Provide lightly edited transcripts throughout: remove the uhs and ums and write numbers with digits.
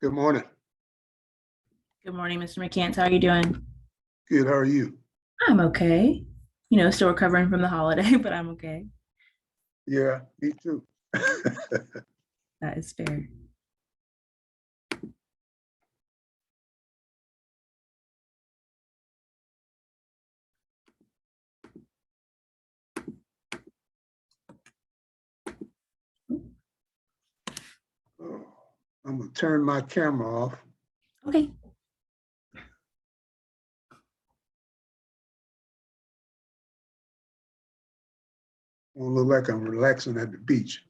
Good morning. Good morning, Mr. McCants. How are you doing? Good. How are you? I'm okay. Still recovering from the holiday, but I'm okay. Yeah, me too. That is fair. Oh, I'm gonna turn my camera off. Okay. Won't look like I'm relaxing at the beach.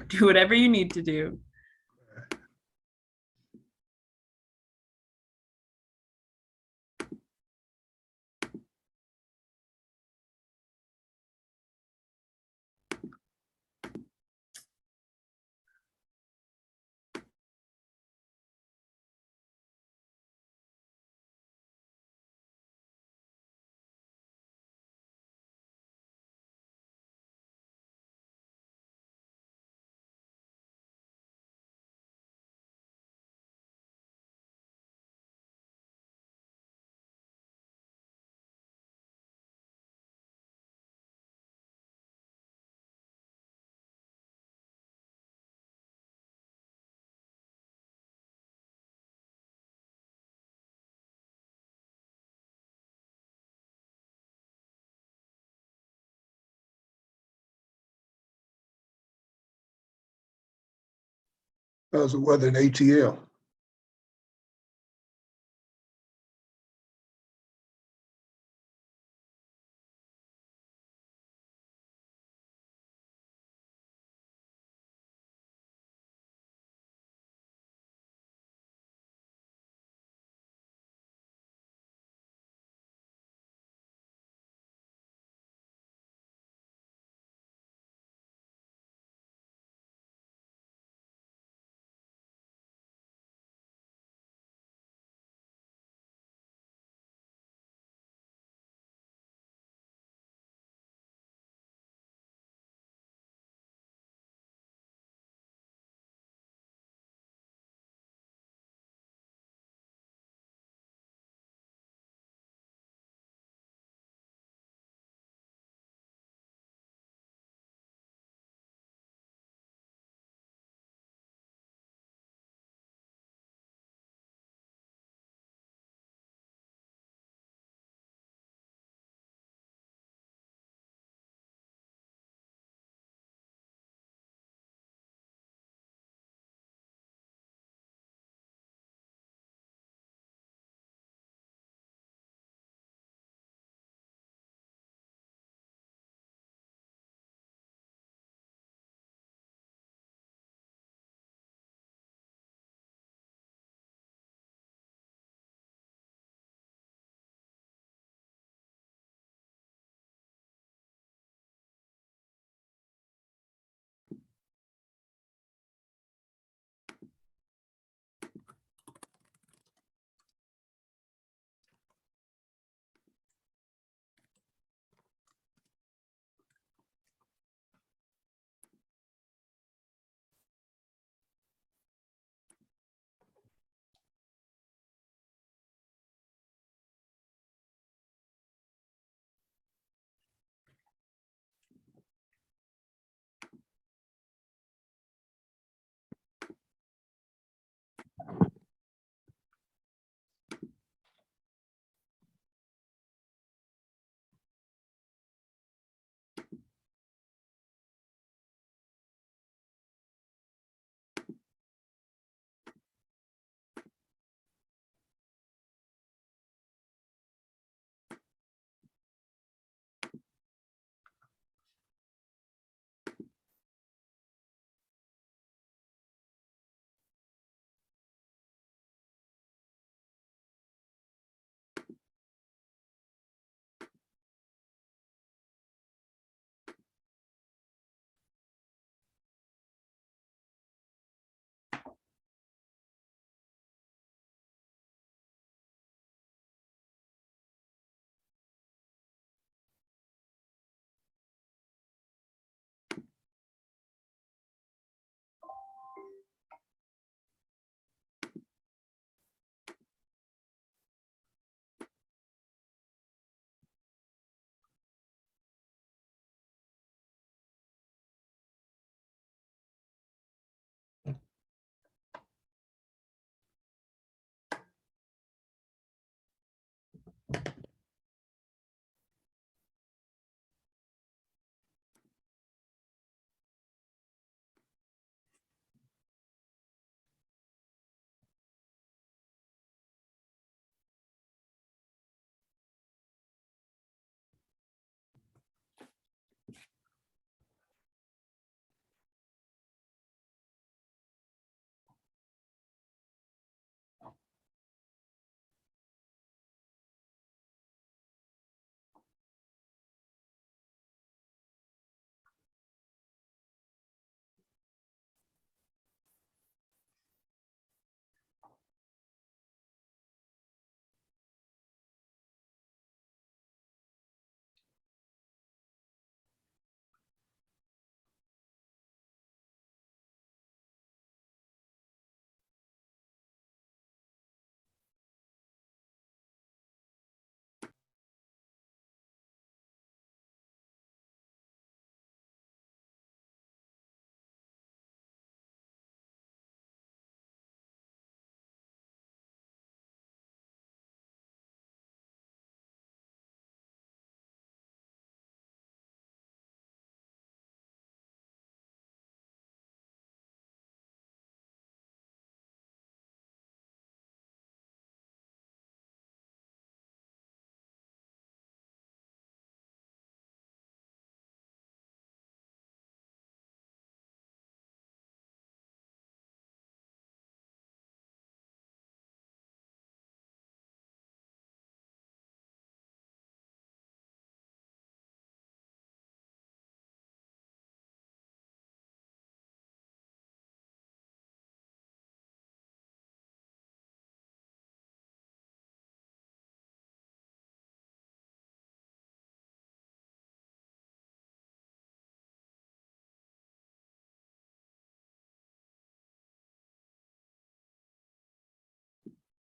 Do whatever you need to do. How's the weather in ATL?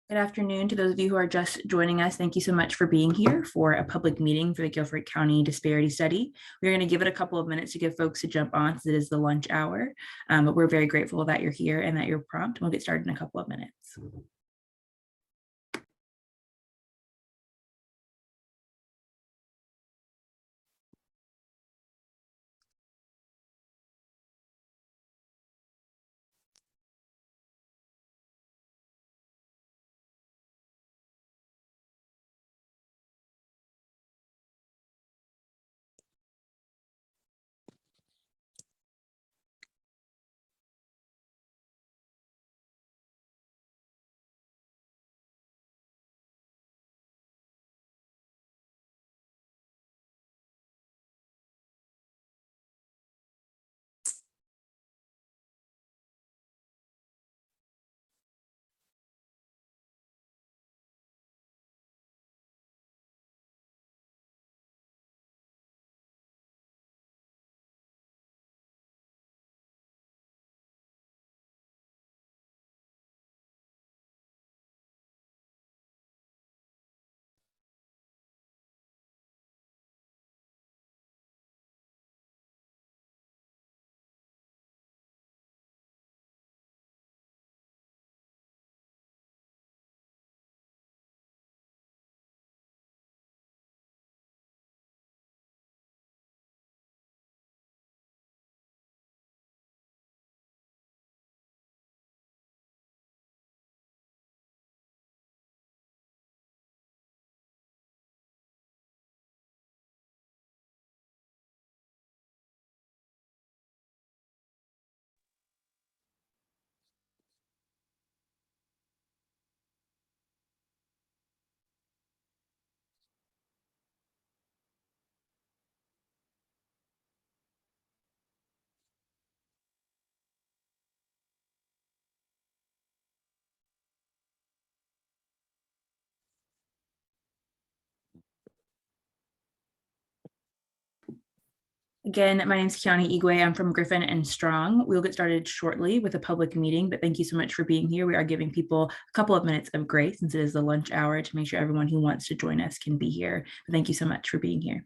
Good afternoon to those of you who are just joining us. Thank you so much for being here for a public meeting for the Guilford County Disparity Study. We're going to give it a couple of minutes to give folks to jump on since it is the lunch hour, but we're very grateful that you're here and that you're prompt. We'll get started in a couple of minutes. Again, my name is Kiani Igwe. I'm from Griffin and Strong. We'll get started shortly with a public meeting, but thank you so much for being here. We are giving people a couple of minutes of grace since it is the lunch hour to make sure everyone who wants to join us can be here. But thank you so much for being here.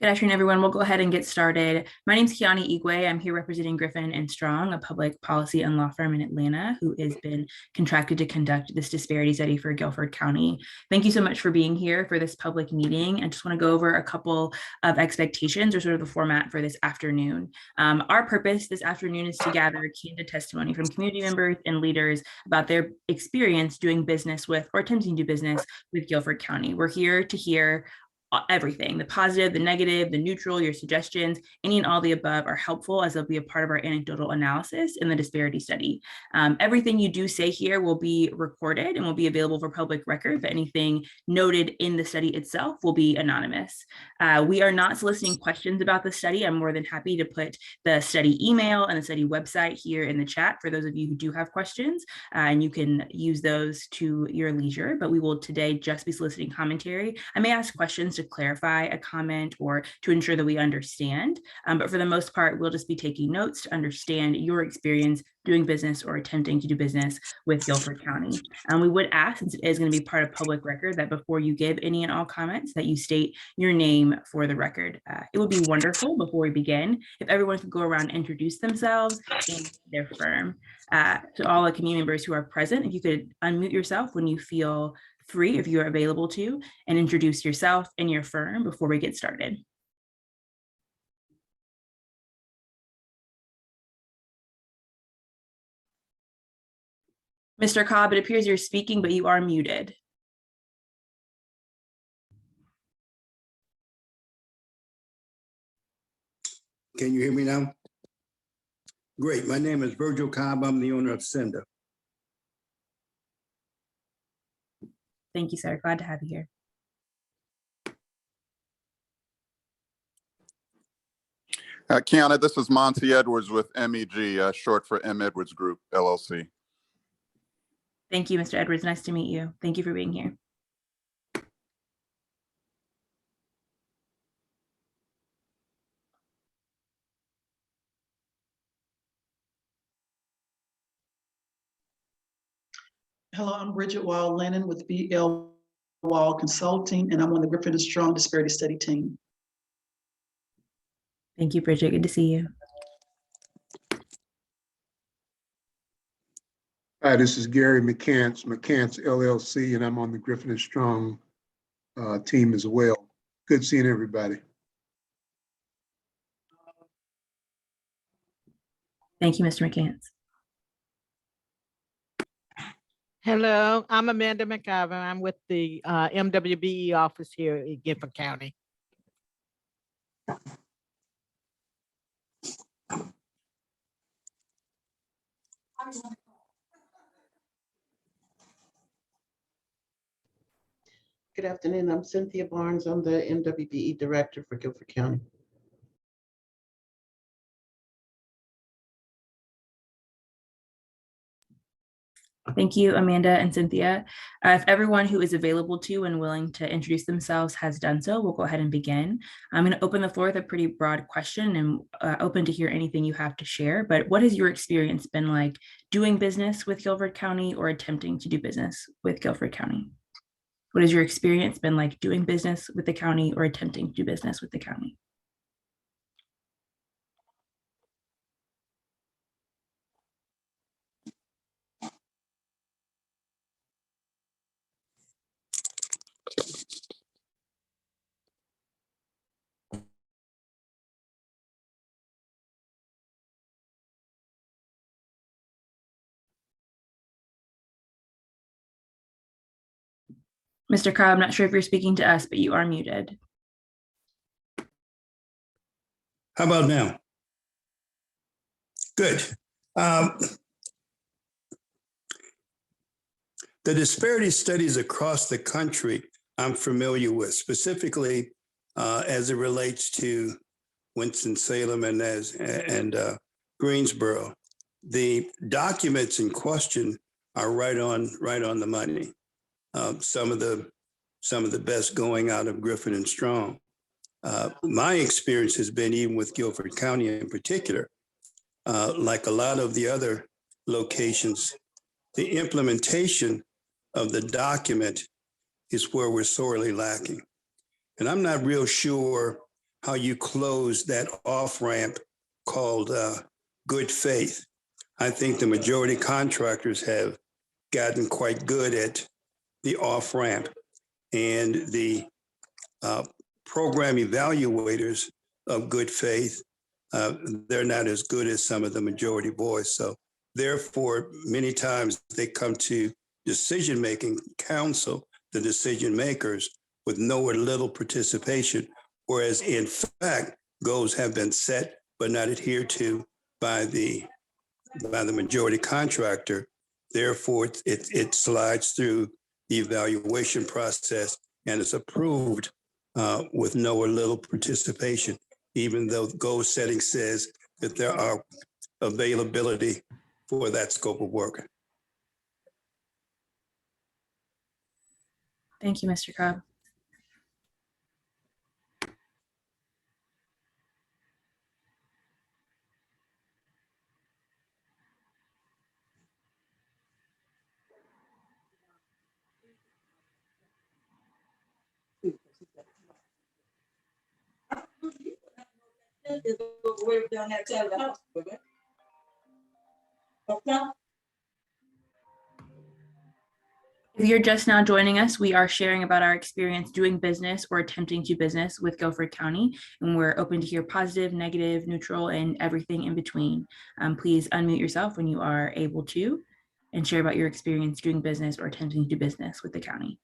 Good afternoon, everyone. We'll go ahead and get started. My name is Kiani Igwe. I'm here representing Griffin and Strong, a public policy and law firm in Atlanta who has been contracted to conduct this disparity study for Guilford County. Thank you so much for being here for this public meeting. I just want to go over a couple of expectations or sort of the format for this afternoon. Our purpose this afternoon is to gather candid testimony from community members and leaders about their experience doing business with or attempting to do business with Guilford County. We're here to hear everything, the positive, the negative, the neutral, your suggestions, any and all the above are helpful as they'll be a part of our anecdotal analysis in the disparity study. Everything you do say here will be recorded and will be available for public record, but anything noted in the study itself will be anonymous. We are not soliciting questions about the study. I'm more than happy to put the study email and the study website here in the chat for those of you who do have questions, and you can use those to your leisure, but we will today just be soliciting commentary. I may ask questions to clarify a comment or to ensure that we understand. But for the most part, we'll just be taking notes to understand your experience doing business or attempting to do business with Guilford County. We would ask, since it is going to be part of public record, that before you give any and all comments, that you state your name for the record. It would be wonderful before we begin if everyone could go around and introduce themselves and their firm. To all the community members who are present, if you could unmute yourself when you feel free, if you're available to, and introduce yourself and your firm before we get started. Mr. Cobb, it appears you're speaking, but you are muted. Can you hear me now? Great. My name is Virgil Cobb. I'm the owner of Senda. Thank you, sir. Glad to have you here. Kiana, this is Monty Edwards with MEG, short for M. Edwards Group, LLC. Thank you, Mr. Edwards. Nice to meet you. Thank you for being here. Hello, I'm Bridget Wall Lennon with BL Wall Consulting, and I'm on the Guilford and Strong Disparity Study team. Thank you, Bridget. Good to see you. Hi, this is Gary McCants LLC, and I'm on the Griffin and Strong team as well. Good seeing everybody. Thank you, Mr. McCants. Hello, I'm Amanda McIver. I'm with the MWBE office here in Guilford County. Good afternoon. I'm Cynthia Barnes. I'm the MWBE Director for Guilford County. Thank you, Amanda and Cynthia. If everyone who is available to and willing to introduce themselves has done so, we'll go ahead and begin. I'm going to open the floor with a pretty broad question and open to hear anything you have to share. But what has your experience been like doing business with Guilford County or attempting to do business with Guilford County? What has your experience been like doing business with the county or attempting to do business with the county? Mr. Cobb, I'm not sure if you're speaking to us, but you are muted. How about now? Good. The disparity studies across the country I'm familiar with, specifically as it relates to Winston-Salem and Greensboro. The documents in question are right on the money. Some of the best going out of Griffin and Strong. My experience has been, even with Guilford County in particular, like a lot of the other locations, the implementation of the document is where we're sorely lacking. And I'm not real sure how you close that off-ramp called good faith. I think the majority contractors have gotten quite good at the off-ramp, and the program evaluators of good faith, they're not as good as some of the majority boys. So therefore, many times they come to decision-making council, the decision makers, with no or little participation, whereas in fact, goals have been set but not adhered to by the majority contractor. Therefore, it slides through the evaluation process and is approved with no or little participation, even though goal setting says that there are availability for that scope of work. Thank you, Mr. Cobb. If you're just now joining us, we are sharing about our experience doing business or attempting to business with Guilford County, and we're open to hear positive, negative, neutral, and everything in between. Please unmute yourself when you are able to. and share about your experience doing business or attempting to do business with the county.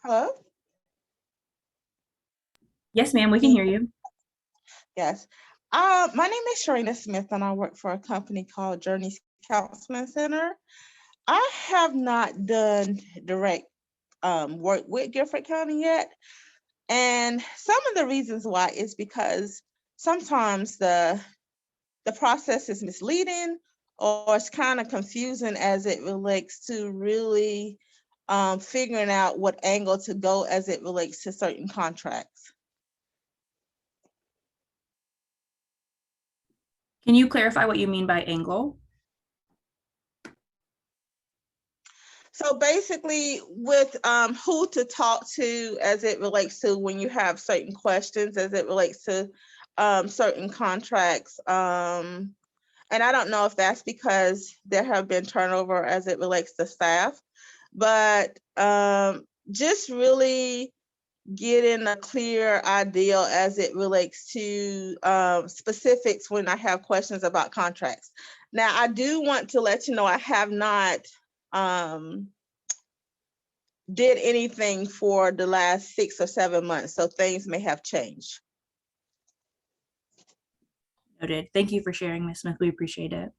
Hello? Yes, ma'am, we can hear you. Yes. My name is Sharina Smith and I work for a company called Journeys Counseling Center. I have not done direct work with Guilford County yet. And some of the reasons why is because sometimes the process is misleading or it's kind of confusing as it relates to really figuring out what angle to go as it relates to certain contracts. Can you clarify what you mean by angle? So basically with who to talk to as it relates to when you have certain questions, as it relates to certain contracts. And I don't know if that's because there have been turnover as it relates to staff, but just really getting a clear idea as it relates to specifics when I have questions about contracts. Now, I do want to let you know I have not did anything for the last 6 or 7 months, so things may have changed. Noted. Thank you for sharing, Ms. Smith. We appreciate it.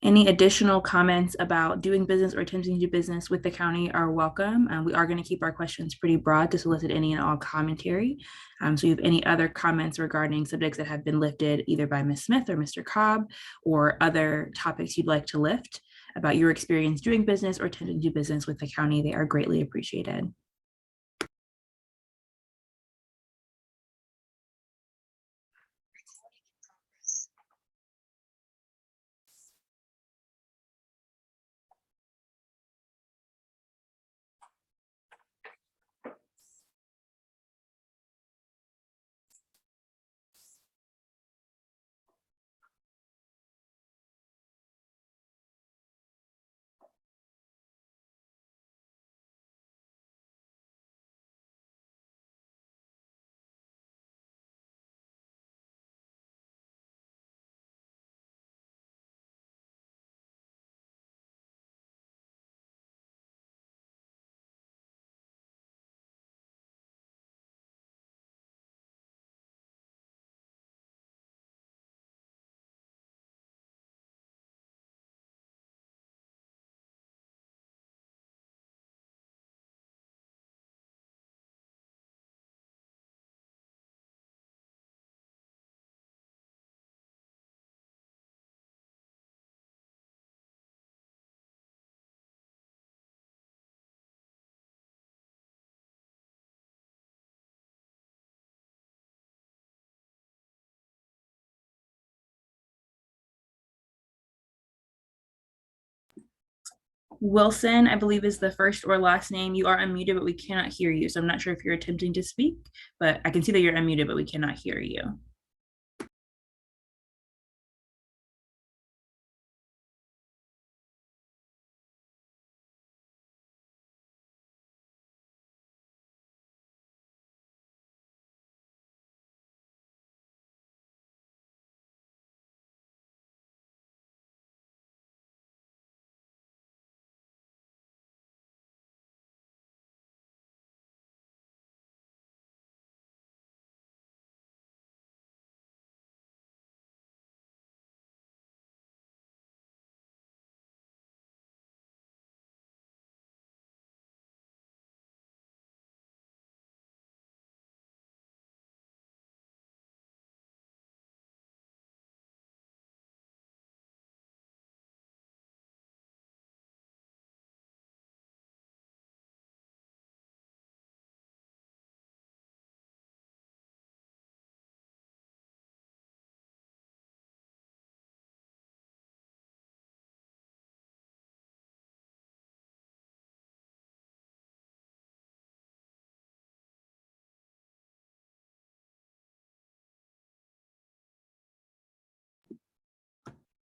Any additional comments about doing business or attempting to do business with the county are welcome. We are going to keep our questions pretty broad to solicit any and all commentary. So if you have any other comments regarding subjects that have been lifted either by Ms. Smith or Mr. Cobb, or other topics you'd like to lift about your experience doing business or attempting to do business with the county, they are greatly appreciated. Wilson, I believe, is the first or last name. You are unmuted, but we cannot hear you. So I'm not sure if you're attempting to speak, but I can see that you're unmuted, but we cannot hear you.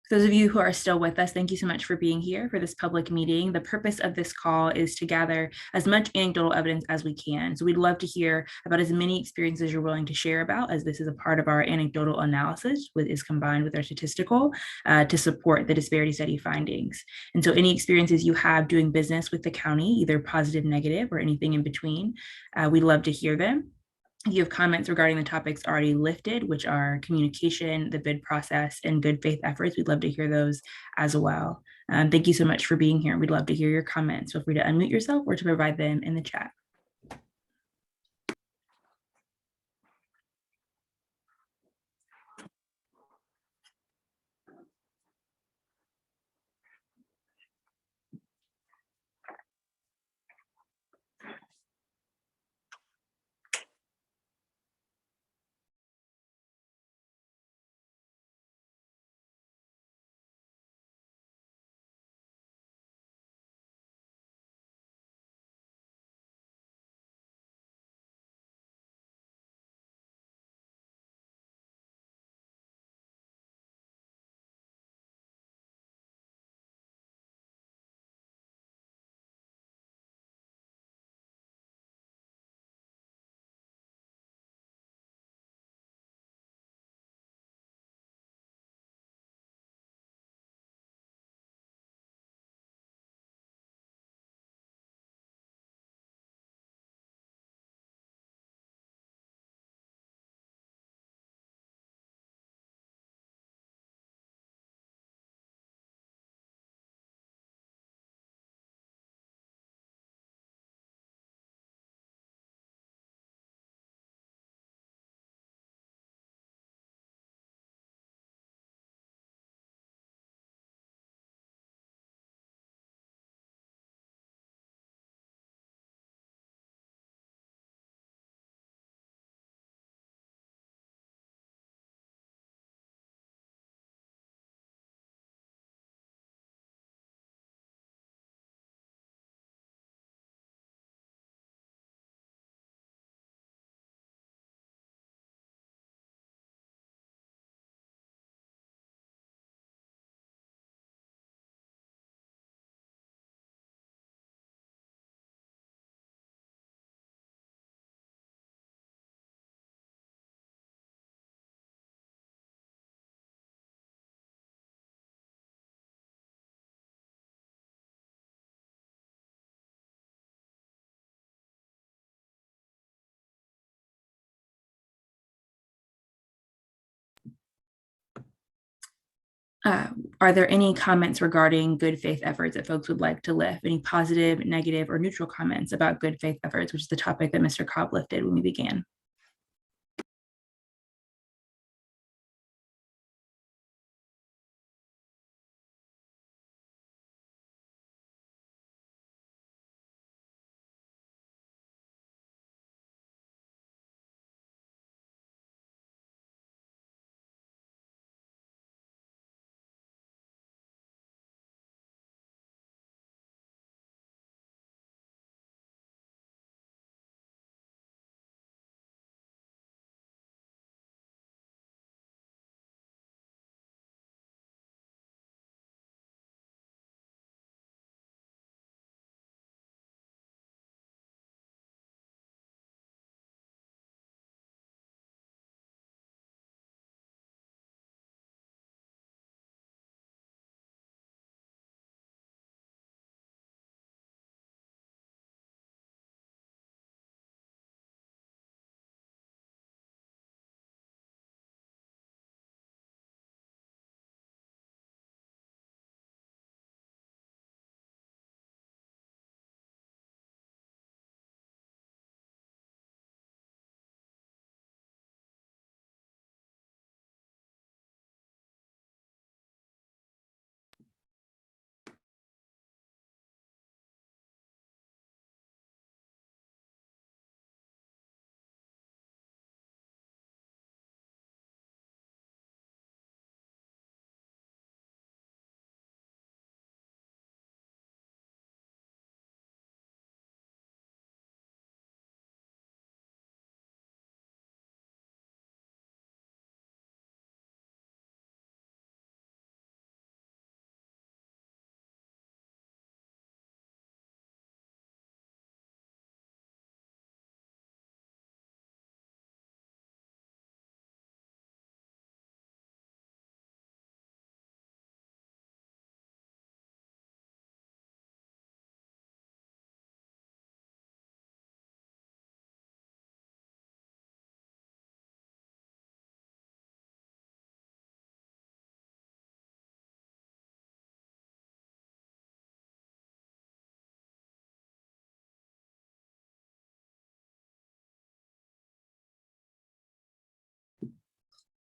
Those of you who are still with us, thank you so much for being here for this public meeting. The purpose of this call is to gather as much anecdotal evidence as we can. So we'd love to hear about as many experiences you're willing to share about, as this is a part of our anecdotal analysis, which is combined with our statistical to support the disparity study findings. And so any experiences you have doing business with the county, either positive, negative, or anything in between, we'd love to hear them. If you have comments regarding the topics already lifted, which are communication, the bid process, and good faith efforts, we'd love to hear those as well. Thank you so much for being here. We'd love to hear your comments. Feel free to unmute yourself or to provide them in the chat. Are there any comments regarding good faith efforts that folks would like to lift? Any positive, negative, or neutral comments about good faith efforts, which is the topic that Mr. Cobb lifted when we began?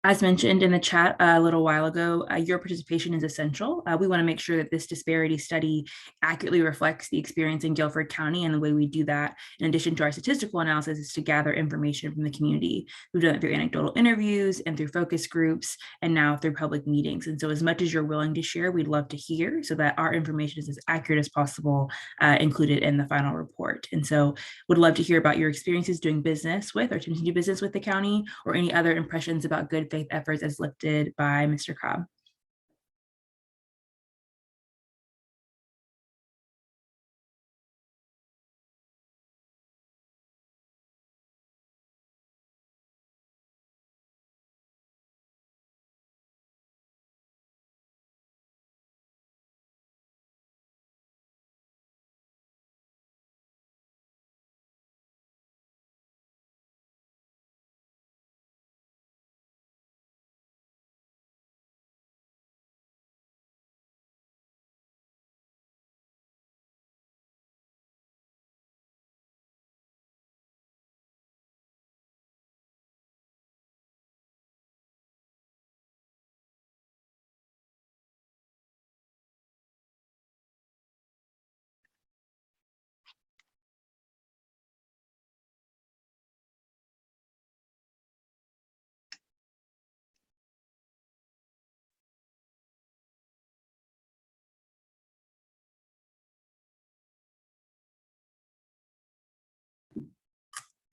As mentioned in the chat a little while ago, your participation is essential. We want to make sure that this disparity study accurately reflects the experience in Guilford County, and the way we do that, in addition to our statistical analysis, is to gather information from the community. We've done it through anecdotal interviews and through focus groups, and now through public meetings. And so as much as you're willing to share, we'd love to hear, so that our information is as accurate as possible, included in the final report. And so would love to hear about your experiences doing business with or attempting to do business with the county, or any other impressions about good faith efforts as lifted by Mr. Cobb.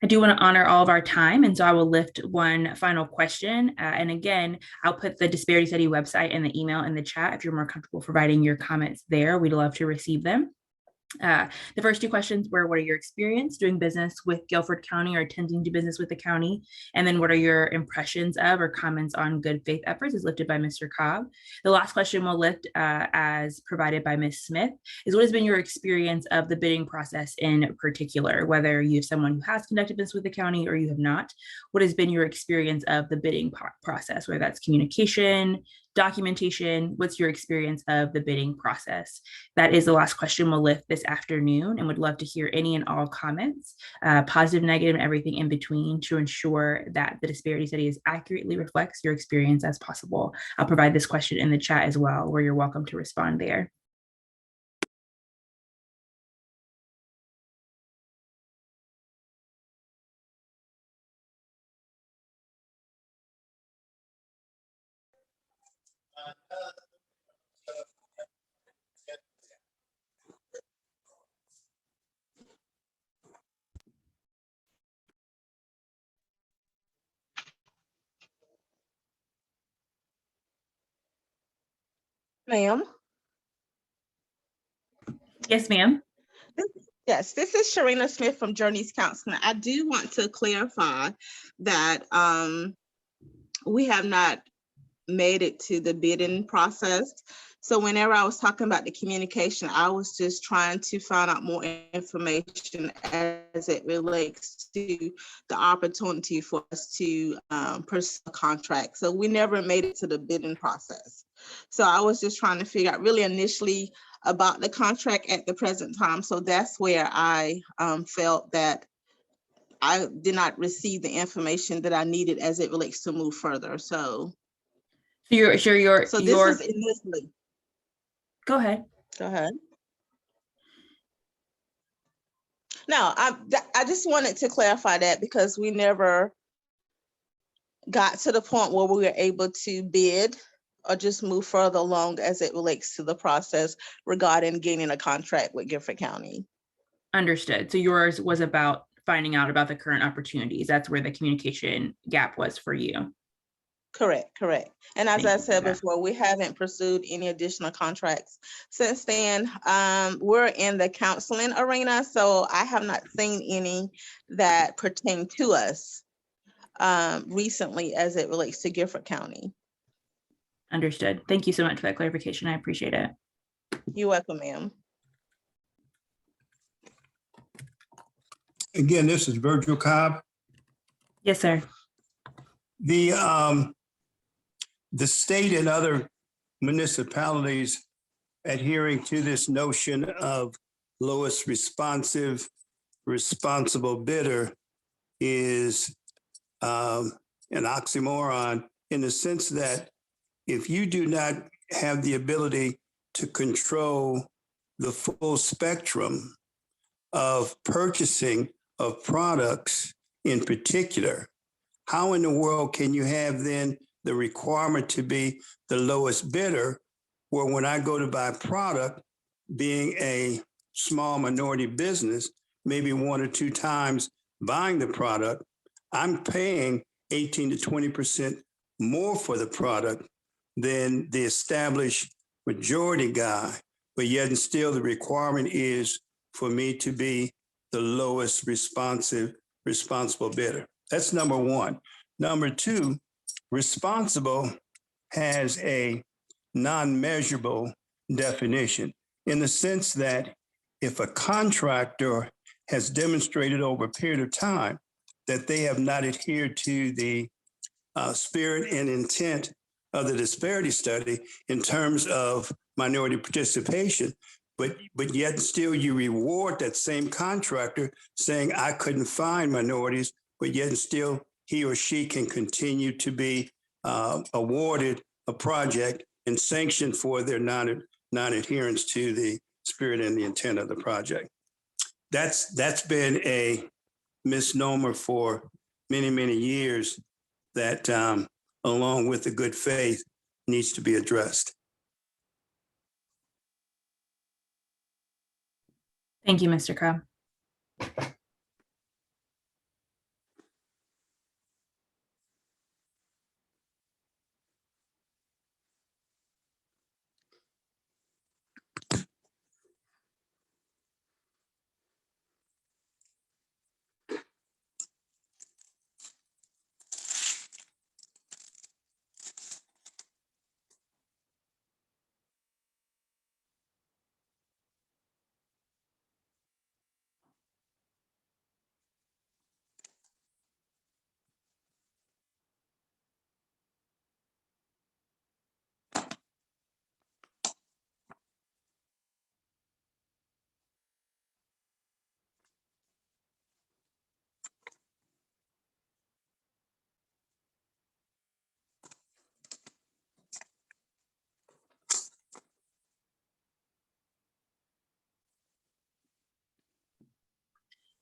I do want to honor all of our time, and so I will lift one final question. And again, I'll put the disparity study website and the email in the chat if you're more comfortable providing your comments there. We'd love to receive them. The first two questions were, what are your experience doing business with Guilford County or attempting to do business with the county? And then what are your impressions of or comments on good faith efforts as lifted by Mr. Cobb? The last question we'll lift as provided by Ms. Smith is, what has been your experience of the bidding process in particular, whether you have someone who has conducted business with the county or you have not? What has been your experience of the bidding process, whether that's communication, documentation? What's your experience of the bidding process? That is the last question we'll lift this afternoon, and would love to hear any and all comments, positive, negative, and everything in between, to ensure that the disparity study as accurately reflects your experience as possible. I'll provide this question in the chat as well, where you're welcome to respond there. Ma'am? Yes, ma'am. Yes, this is Sharina Smith from Journeys Counseling. I do want to clarify that we have not made it to the bidding process. So whenever I was talking about the communication, I was just trying to find out more information as it relates to the opportunity for us to pursue a contract. So we never made it to the bidding process. So I was just trying to figure out really initially about the contract at the present time. So that's where I felt that I did not receive the information that I needed as it relates to move further. So You're sure you're so this is initially. Go ahead. Go ahead. No, I just wanted to clarify that because we never got to the point where we were able to bid or just move further along as it relates to the process regarding gaining a contract with Guilford County. Understood. So yours was about finding out about the current opportunities. That's where the communication gap was for you. Correct. And as Thank I you said for that. before, we haven't pursued any additional contracts since then. We're in the counseling arena, so I have not seen any that pertain to us recently as it relates to Guilford County. Understood. Thank you so much for that clarification. I appreciate it. You're welcome, ma'am. Again, this is Virgil Cobb. Yes, sir. The state and other municipalities adhering to this notion of lowest responsive, responsible bidder is an oxymoron in the sense that if you do not have the ability to control the full spectrum of purchasing of products in particular, how in the world can you have then the requirement to be the lowest bidder, where when I go to buy product, being a small minority business, maybe 1 or 2 times buying the product, I'm paying 18 to 20% more for the product than the established majority guy, but yet and still the requirement is for me to be the lowest responsible bidder. That's number one. Number two, responsible has a non-measurable definition in the sense that if a contractor has demonstrated over a period of time that they have not adhered to the spirit and intent of the disparity study in terms of minority participation, but yet still you reward that same contractor saying, I couldn't find minorities, but yet still he or she can continue to be awarded a project and sanctioned for their non-adherence to the spirit and the intent of the project. That's been a misnomer for many, many years that along with the good faith needs to be addressed. Thank you, Mr. Cobb.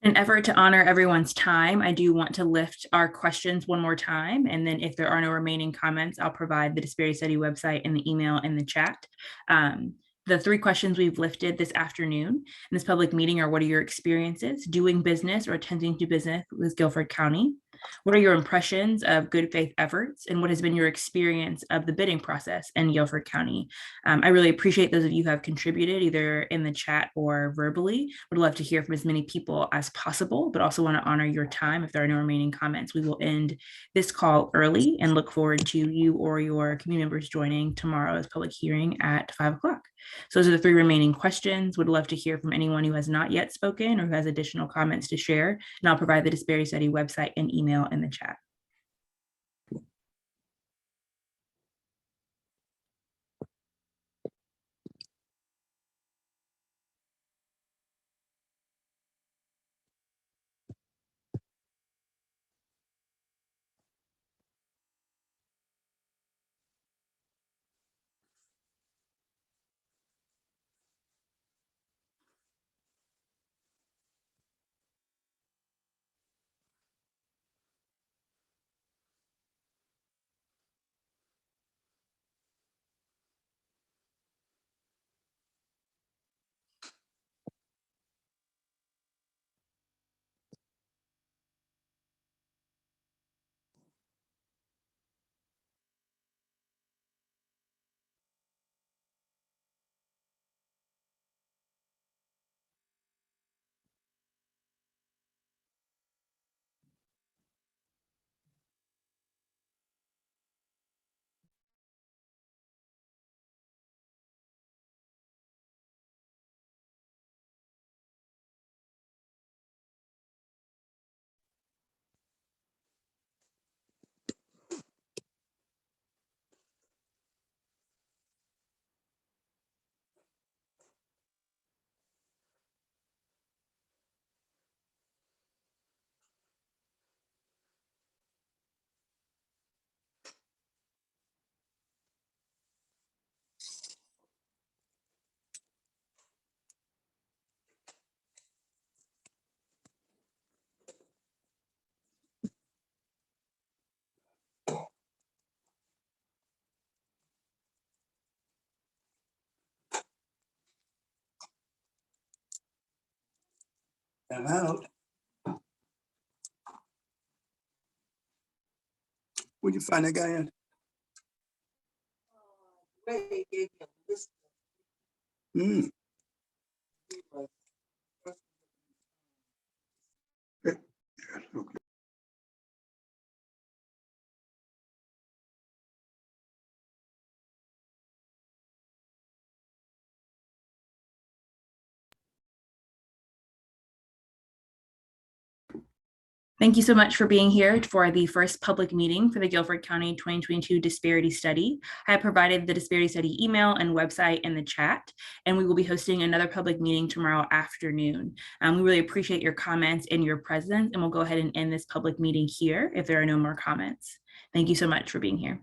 In an effort to honor everyone's time, I do want to lift our questions one more time. And then if there are no remaining comments, I'll provide the disparity study website and the email in the chat. The 3 questions we've lifted this afternoon in this public meeting are: what are your experiences doing business or attempting to do business with Guilford County? What are your impressions of good faith efforts? And what has been your experience of the bidding process in Guilford County? I really appreciate those of you who have contributed either in the chat or verbally. Would love to hear from as many people as possible, but also want to honor your time. If there are no remaining comments, we will end this call early and look forward to you or your community members joining tomorrow's public hearing at 5 o'clock. So those are the 3 remaining questions. Would love to hear from anyone who has not yet spoken or who has additional comments to share. And I'll provide the disparity study website and email in the chat. I'm out. Where'd you find that guy in? Hmm. Okay. Thank you so much for being here for the first public meeting for the Guilford County 2022 Disparity Study. I provided the Disparity Study email and website in the chat, and we will be hosting another public meeting tomorrow afternoon. We really appreciate your comments and your presence, and we'll go ahead and end this public meeting here if there are no more comments. Thank you so much for being here.